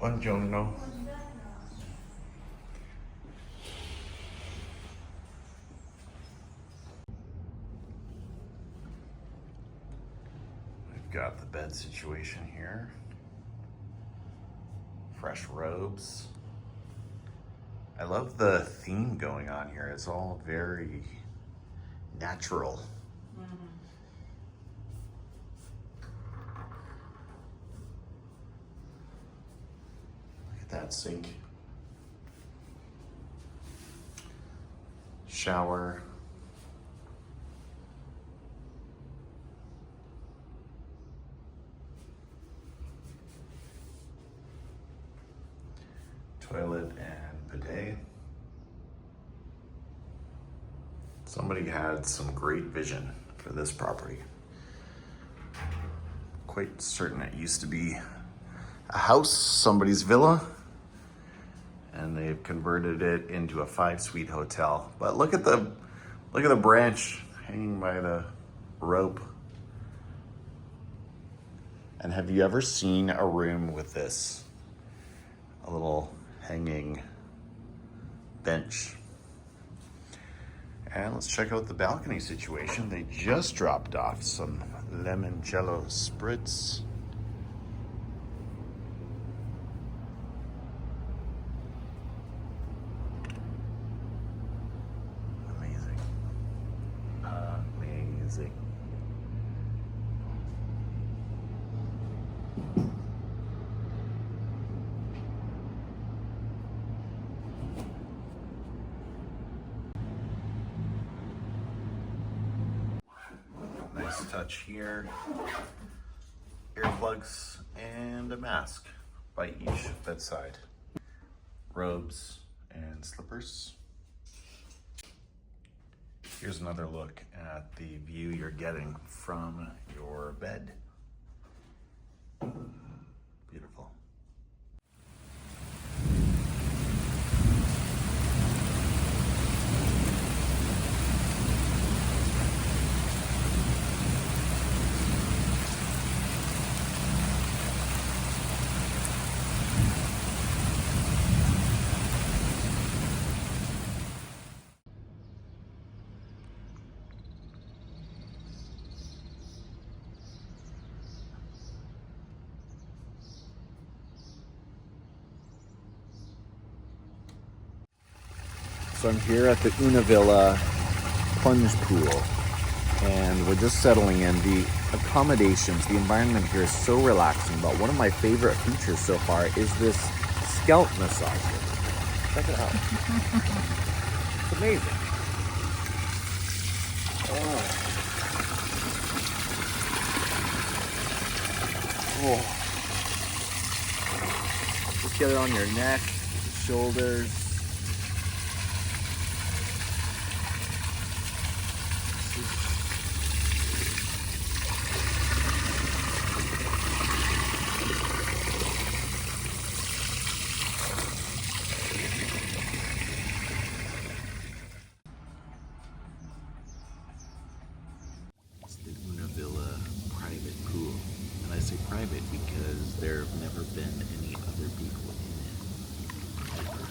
Buongiorno. We've got the bed situation here. Fresh robes. I love the theme going on here. It's all very natural. Look at that sink. Shower. Toilet and bidet. Somebody had some great vision for this property. Quite certain it used to be a house, somebody's villa, and they've converted it into a 5-suite hotel. But look at the branch hanging by the rope. And have you ever seen a room with this? A little hanging bench. And let's check out the balcony situation. They just dropped off some limoncello spritz. Amazing. Amazing. Nice touch here. Earplugs and a mask by each bedside. Robes and slippers. Here's another look at the view you're getting from your bed. Beautiful. So I'm here at the Una Villa plunge pool, and we're just settling in. The accommodations, the environment here is so relaxing, but one of my favorite features so far is this scalp massager. Check it out. It's amazing. Oh. Just get it on your neck, shoulders. Private because there have never been any other people in it ever.